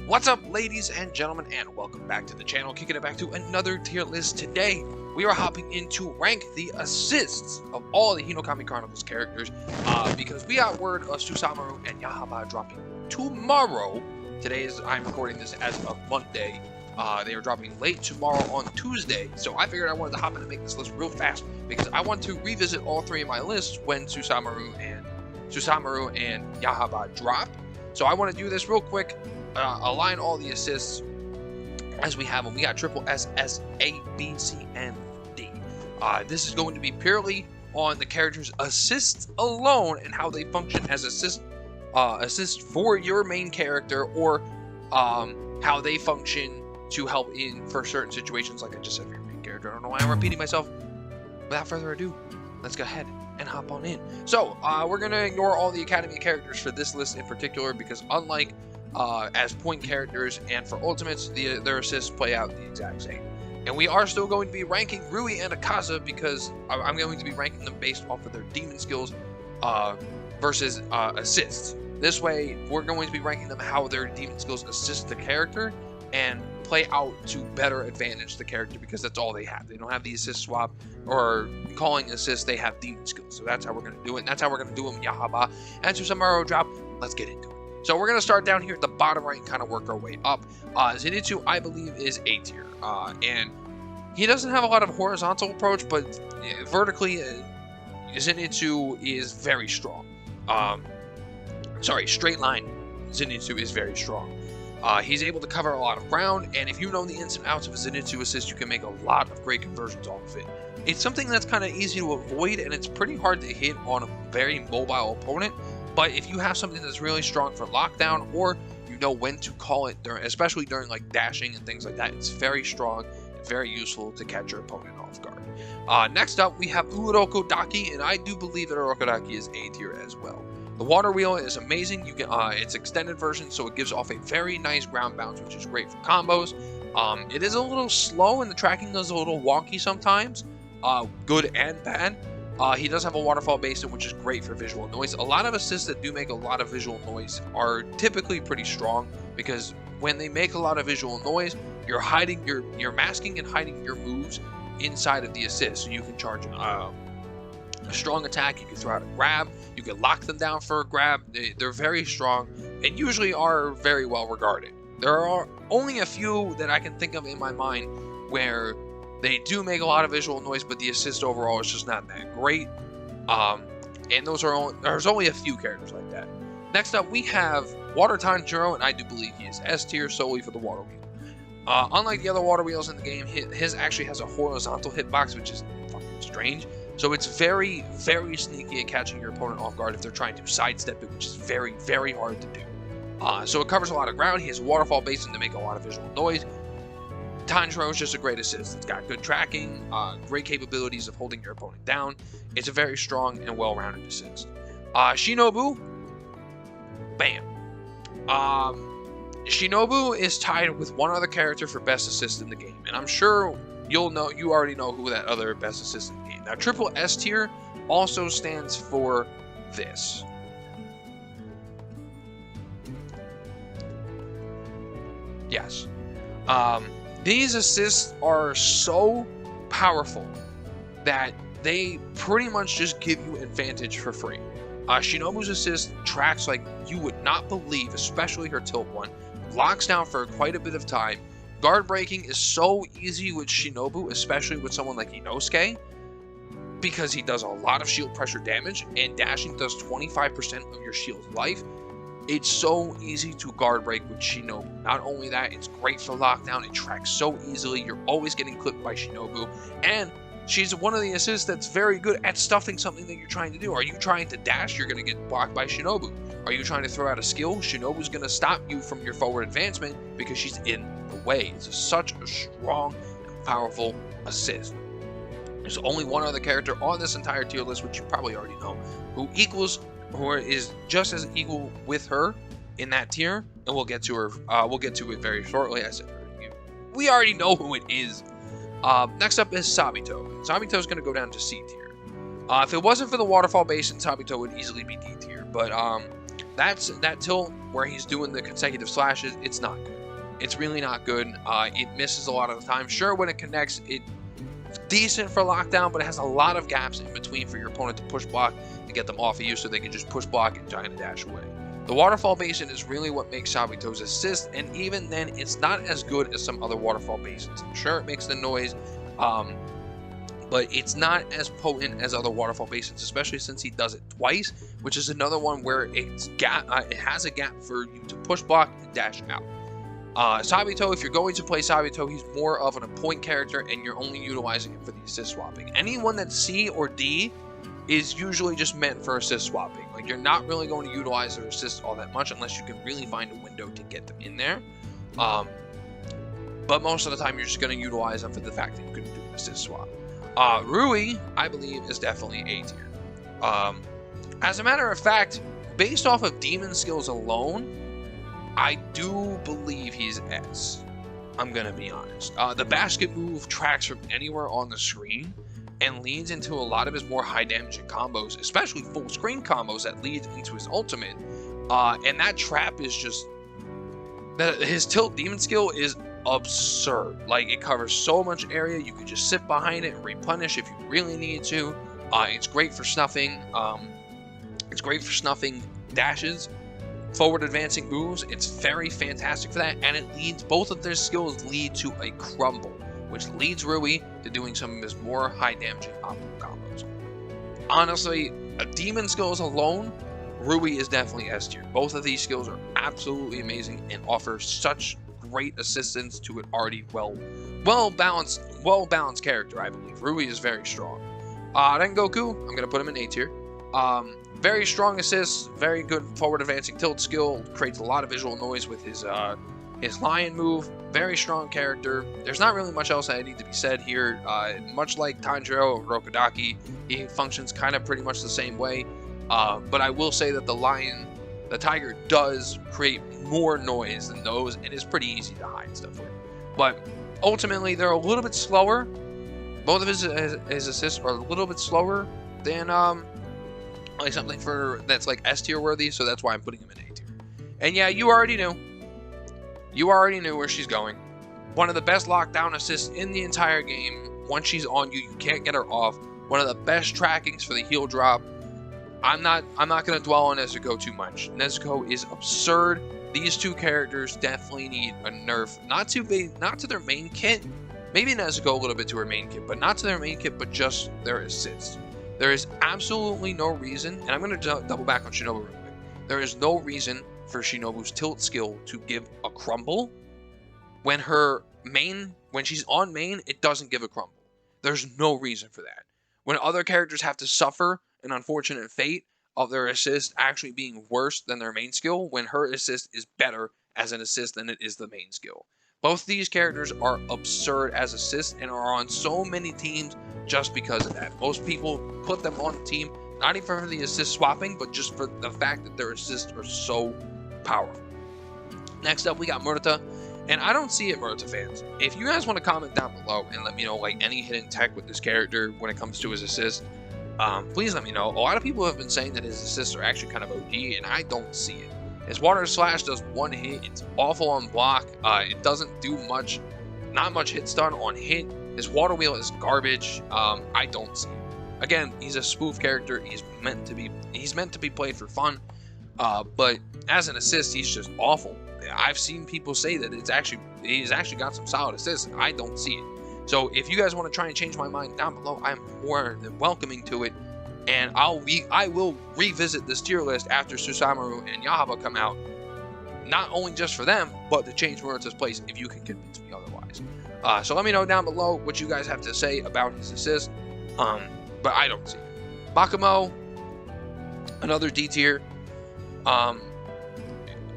What's up, ladies and gentlemen, and welcome back to the channel, kicking it back to another tier list. Today, we are hopping in to rank the assists of all the Hinokami Chronicles characters, because we got word of Susamaru and Yahaba dropping tomorrow. Today I'm recording this as of Monday. They are dropping late tomorrow on Tuesday, so I figured I wanted to hop in and make this list real fast, because I want to revisit all three of my lists when Susamaru and Yahaba drop. So I want to do this real quick. Align all the assists as we have them. We got triple S, S, A, B, C, and D. This is going to be purely on the character's assists alone and how they function as assists for your main character, or how they function to help for certain situations, like I just said, for your main character. I don't know why I'm repeating myself. Without further ado, let's go ahead and hop on in. So we're gonna ignore all the Academy characters for this list in particular, because unlike as point characters and for ultimates, their assists play out the exact same. And we are still going to be ranking Rui and Akaza, because I'm going to be ranking them based off of their demon skills versus assists. This way, we're going to be ranking them how their demon skills assist the character and play out to better advantage the character, because that's all they have. They don't have the assist swap or calling assist, they have demon skills. So that's how we're going to do it, and that's how we're going to do them. Yahaba and Susamaru drop. Let's get into it. So we're going to start down here at the bottom right and kind of work our way up. Zititsu, I believe, is A tier. And he doesn't have a lot of horizontal approach, but vertically, Zititsu is very strong. Straight line, Zititsu is very strong. He's able to cover a lot of ground, and if you know the ins and outs of a Zititsu assist, you can make a lot of great conversions off of it. It's something that's kind of easy to avoid, and it's pretty hard to hit on a very mobile opponent. But if you have something that's really strong for lockdown, or you know when to call it, especially during like dashing and things like that, it's very strong and very useful to catch your opponent off guard. Next up, we have Uroko Daki, and I do believe that Uroko Daki is A tier as well. The water wheel is amazing. You get it's extended version, so it gives off a very nice ground bounce, which is great for combos. It is a little slow, and the tracking is a little wonky sometimes, good and bad. He does have a waterfall basin, which is great for visual noise. A lot of assists that do make a lot of visual noise are typically pretty strong, because when they make a lot of visual noise, you're masking and hiding your moves inside of the assist. So you can charge a strong attack, you can throw out a grab, you can lock them down for a grab. They're very strong and usually are very well regarded. There are only a few that I can think of in my mind where they do make a lot of visual noise, but the assist overall is just not that great. And there's only a few characters like that. Next up, we have Water Tanjiro, and I do believe he is S tier solely for the water wheel. Unlike the other water wheels in the game, his actually has a horizontal hitbox, which is fucking strange. So it's very, very sneaky at catching your opponent off guard if they're trying to sidestep it, which is very, very hard to do. So it covers a lot of ground. He has a waterfall basin to make a lot of visual noise. Tanjiro is just a great assist. It's got good tracking, great capabilities of holding your opponent down. It's a very strong and well-rounded assist. Shinobu, bam. Shinobu is tied with one other character for best assist in the game, and I'm sure you already know who that other best assist in the game. Now, triple S tier also stands for this. Yes. These assists are so powerful that they pretty much just give you advantage for free. Shinobu's assist tracks like you would not believe, especially her tilt one. Locks down for quite a bit of time. Guard breaking is so easy with Shinobu, especially with someone like Inosuke, because he does a lot of shield pressure damage, and dashing does 25% of your shield's life. It's so easy to guard break with Shinobu. Not only that, it's great for lockdown. It tracks so easily. You're always getting clipped by Shinobu. And she's one of the assists that's very good at stuffing something that you're trying to do. Are you trying to dash? You're going to get blocked by Shinobu. Are you trying to throw out a skill? Shinobu's going to stop you from your forward advancement because she's in the way. It's such a strong and powerful assist. There's only one other character on this entire tier list, which you probably already know, who is just as equal with her in that tier, and we'll get to her. We'll get to it very shortly. I said we already know who it is. Next up is Sabito. Sabito is going to go down to C tier. If it wasn't for the waterfall basin, Sabito would easily be D tier. But that tilt where he's doing the consecutive slashes, it's not good. It's really not good. It misses a lot of the time. Sure, when it connects, it's decent for lockdown, but it has a lot of gaps in between for your opponent to push block to get them off of you so they can just push block and giant dash away. The waterfall basin is really what makes Sabito's assist, and even then, it's not as good as some other waterfall basins. Sure, it makes the noise, but it's not as potent as other waterfall basins, especially since he does it twice, which is another one where it has a gap for you to push block and dash out. Sabito, if you're going to play Sabito, he's more of an point character, and you're only utilizing him for the assist swapping. Anyone that's C or D is usually just meant for assist swapping. Like, you're not really going to utilize their assists all that much unless you can really find a window to get them in there. But most of the time, you're just going to utilize them for the fact that you can do an assist swap. Rui, I believe, is definitely A tier. As a matter of fact, based off of demon skills alone, I do believe he's S. I'm going to be honest. The basket move tracks from anywhere on the screen and leads into a lot of his more high damaging combos, especially full screen combos that lead into his ultimate. And that trap is just... his tilt demon skill is absurd. Like, it covers so much area, you can just sit behind it and replenish if you really need to. It's great for snuffing. It's great for snuffing dashes, forward advancing moves. It's very fantastic for that, and it leads, both of their skills lead to a crumble, which leads Rui to doing some of his more high damaging optimal combos. Honestly, demon skills alone, Rui is definitely S tier. Both of these skills are absolutely amazing and offer such great assistance to an already well balanced character. I believe Rui is very strong. Then Goku, I'm gonna put him in A tier. Very strong assists, very good forward advancing tilt skill, creates a lot of visual noise with his lion move. Very strong character. There's not really much else that need to be said here. Much like Tanjiro or Uroko Daki, he functions kind of pretty much the same way. But I will say that the tiger does create more noise than those, and is pretty easy to hide stuff with. But ultimately, they're a little bit slower. Both of his assists are a little bit slower than like something that's like S tier worthy, so that's why I'm putting him in A tier. And yeah, you already knew where she's going. One of the best lockdown assists in the entire game. Once she's on you, you can't get her off. One of the best trackings for the heal drop. I'm not going to dwell on Nezuko too much. Nezuko is absurd. These two characters definitely need a nerf. Not to their main kit. Maybe Nezuko a little bit to her main kit, but not to their main kit, but just their assists. There is absolutely no reason, and I'm going to double back on Shinobu real quick. There is no reason for Shinobu's tilt skill to give a crumble when she's on main, it doesn't give a crumble. There's no reason for that. When other characters have to suffer an unfortunate fate of their assist actually being worse than their main skill, when her assist is better as an assist than it is the main skill. Both these characters are absurd as assists and are on so many teams just because of that. Most people put them on the team, not even for the assist swapping, but just for the fact that their assists are so powerful. Next up, we got Murata. And I don't see it, Murata fans. If you guys want to comment down below and let me know like any hidden tech with this character when it comes to his assist, please let me know. A lot of people have been saying that his assists are actually kind of OG, and I don't see it. His water slash does one hit. It's awful on block. It doesn't do much, not much hit stun on hit. His water wheel is garbage. I don't see it. Again, he's a spoof character. He's meant to be played for fun. But as an assist, he's just awful. I've seen people say that he's actually got some solid assists, and I don't see it. So if you guys want to try and change my mind down below, I'm more than welcoming to it. And I will revisit this tier list after Susamaru and Yahaba come out, not only just for them, but to change Murata's place if you can convince me otherwise. So let me know down below what you guys have to say about his assist. But I don't see it. Bakumo, another D tier.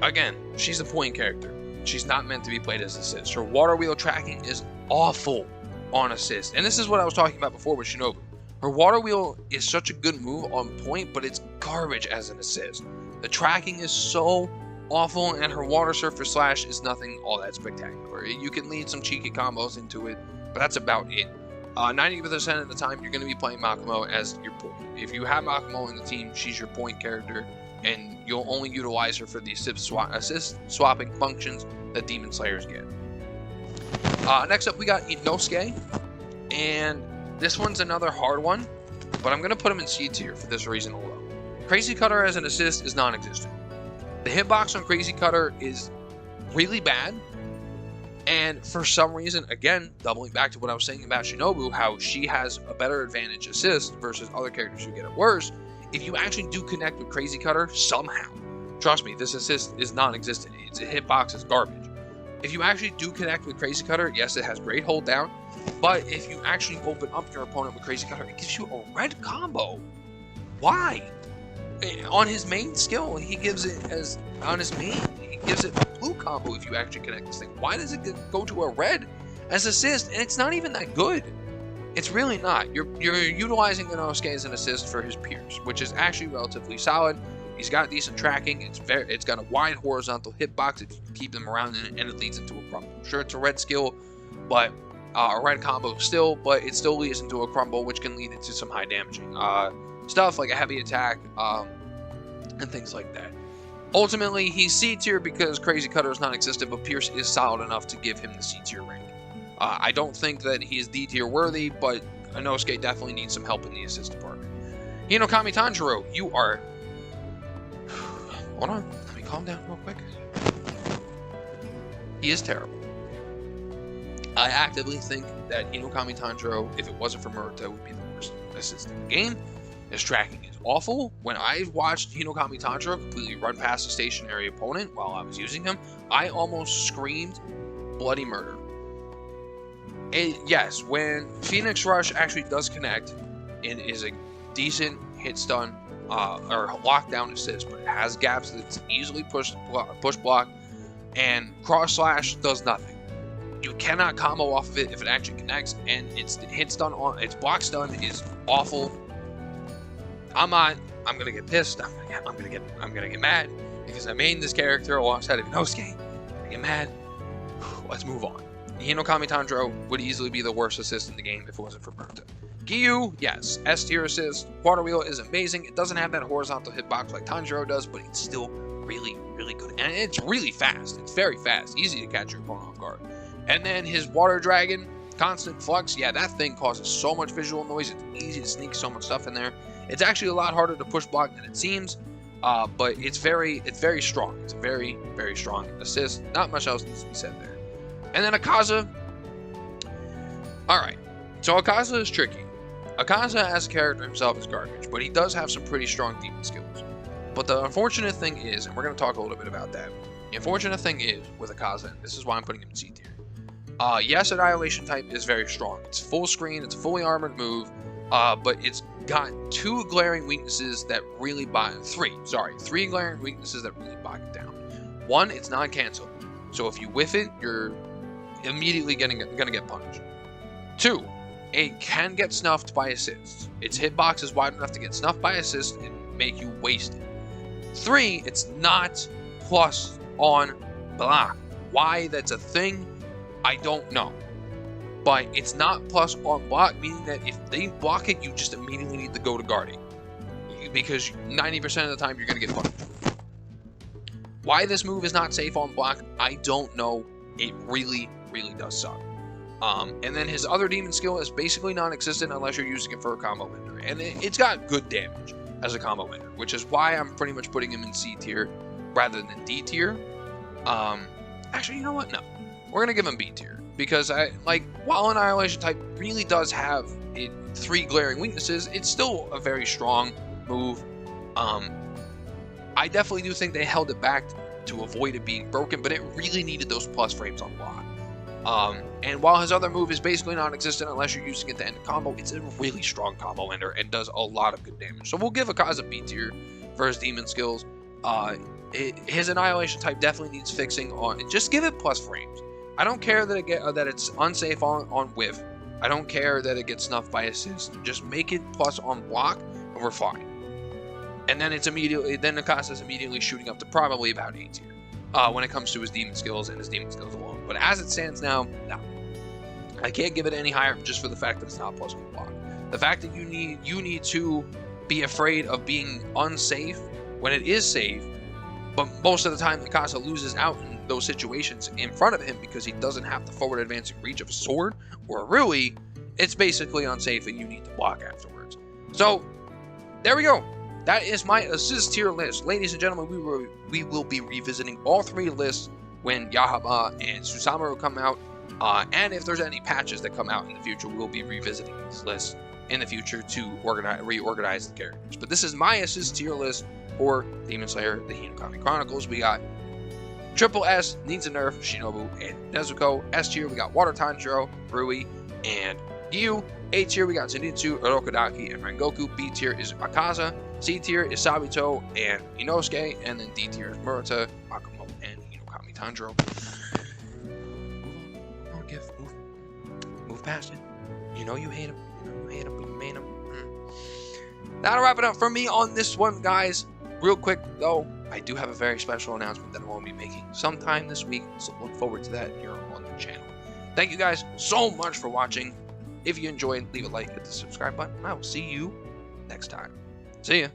Again, she's a point character. She's not meant to be played as assist. Her water wheel tracking is awful on assist. And this is what I was talking about before with Shinobu. Her water wheel is such a good move on point, but it's garbage as an assist. The tracking is so awful, and her water surface slash is nothing all that spectacular. You can lead some cheeky combos into it, but that's about it. 90% of the time, you're going to be playing Bakumo as your point. If you have Bakumo in the team, she's your point character, and you'll only utilize her for the assist swapping functions that Demon Slayers get. Next up, we got Inosuke, and this one's another hard one, but I'm going to put him in C tier for this reason alone. Crazy Cutter as an assist is non-existent. The hitbox on Crazy Cutter is really bad, and for some reason, again, doubling back to what I was saying about Shinobu, how she has a better advantage assist versus other characters who get it worse. If you actually do connect with Crazy Cutter somehow, trust me, this assist is non-existent. Its hitbox is garbage. If you actually do connect with Crazy Cutter, yes, it has great hold down, but if you actually open up your opponent with Crazy Cutter, it gives you a red combo. Why? On his main skill, he gives it as, on his main, he gives it a blue combo if you actually connect this thing. Why does it go to a red as assist? And it's not even that good. It's really not. You're utilizing Inosuke as an assist for his peers, which is actually relatively solid. He's got decent tracking. It's got a wide horizontal hitbox if you can keep them around, and it leads into a crumble. Sure, it's a red skill, but a red combo still, but it still leads into a crumble, which can lead into some high damaging stuff like a heavy attack and things like that. Ultimately, he's C tier because Crazy Cutter is non-existent, but Pierce is solid enough to give him the C tier rank. I don't think that he is D tier worthy, but Inosuke definitely needs some help in the assist department. Hinokami Tanjiro, you are... Hold on, let me calm down real quick. He is terrible. I actively think that Hinokami Tanjiro, if it wasn't for Murata, would be the worst assist in the game. His tracking is awful. When I watched Hinokami Tanjiro completely run past a stationary opponent while I was using him, I almost screamed bloody murder. Yes, when Phoenix Rush actually does connect, it is a decent hit stun or lockdown assist, but it has gaps that's easily push block, and cross slash does nothing. You cannot combo off of it if it actually connects, and its hit stun on its block stun is awful. I'm gonna get pissed. I'm gonna get mad because I made this character alongside of Inosuke. I'm gonna get mad. Let's move on. Hinokami Tanjiro would easily be the worst assist in the game if it wasn't for Murata. Giyu, yes, S tier assist. Water Wheel is amazing. It doesn't have that horizontal hitbox like Tanjiro does, but it's still really, really good. And it's really fast. It's very fast. Easy to catch your opponent off guard. And then his Water Dragon, Constant Flux. Yeah, that thing causes so much visual noise. It's easy to sneak so much stuff in there. It's actually a lot harder to push block than it seems, but it's very strong. It's a very, very strong assist. Not much else needs to be said there. And then Akaza. Alright, so Akaza is tricky. Akaza as a character himself is garbage, but he does have some pretty strong demon skills. But the unfortunate thing is, and we're going to talk a little bit about that, the unfortunate thing is with Akaza, and this is why I'm putting him in C tier. Yes, Annihilation type is very strong. It's full screen, it's a fully armored move, but it's got three glaring weaknesses that really three glaring weaknesses that really bog it down. One, it's non-cancel. So if you whiff it, you're immediately gonna get punished. Two, it can get snuffed by assists. Its hitbox is wide enough to get snuffed by assists and make you waste it. Three, it's not plus on block. Why that's a thing, I don't know. But it's not plus on block, meaning that if they block it, you just immediately need to go to guarding. Because 90% of the time, you're going to get punished. Why this move is not safe on block, I don't know. It really, really does suck. And then his other demon skill is basically non-existent unless you're using it for a combo ender. And it's got good damage as a combo ender, which is why I'm pretty much putting him in C tier rather than D tier. Actually, you know what? No. We're going to give him B tier. Because while Annihilation type really does have three glaring weaknesses, it's still a very strong move. I definitely do think they held it back to avoid it being broken, but it really needed those plus frames on block. And while his other move is basically non-existent unless you're using it to end a combo, it's a really strong combo ender and does a lot of good damage. So we'll give Akaza B tier for his demon skills. His Annihilation type definitely needs fixing on. Just give it plus frames. I don't care that it's unsafe on whiff. I don't care that it gets snuffed by assist. Just make it plus on block, and we're fine. And then Akaza is immediately shooting up to probably about A tier when it comes to his demon skills and his demon skills alone. But as it stands now, no. I can't give it any higher just for the fact that it's not plus on block. The fact that you need to be afraid of being unsafe when it is safe, but most of the time Mikasa loses out in those situations in front of him because he doesn't have the forward advancing reach of a sword or a Rui. It's basically unsafe and you need to block afterwards. So there we go. That is my assist tier list. Ladies and gentlemen, we will be revisiting all 3 lists when Yahaba and Susamaru come out. And if there's any patches that come out in the future, we'll be revisiting these lists in the future to reorganize the characters. But this is my assist tier list for Demon Slayer, the Hinokami Chronicles. We got Triple S needs a nerf, Shinobu and Nezuko. S tier, we got Water Tanjiro, Rui, and Gyu. A tier, we got Zenitsu, Uroko Daki, and Rengoku. B tier is Akaza. C tier is Sabito and Inosuke. And then D tier is Murata, Akumo, and Hinokami Tanjiro. Move past it. You know you hate him. You hate him, but you made him. That'll wrap it up for me on this one, guys. Real quick, though, I do have a very special announcement that I will be making sometime this week, so look forward to that here on the channel. Thank you guys so much for watching. If you enjoyed, leave a like, hit the subscribe button. I will see you next time. See ya.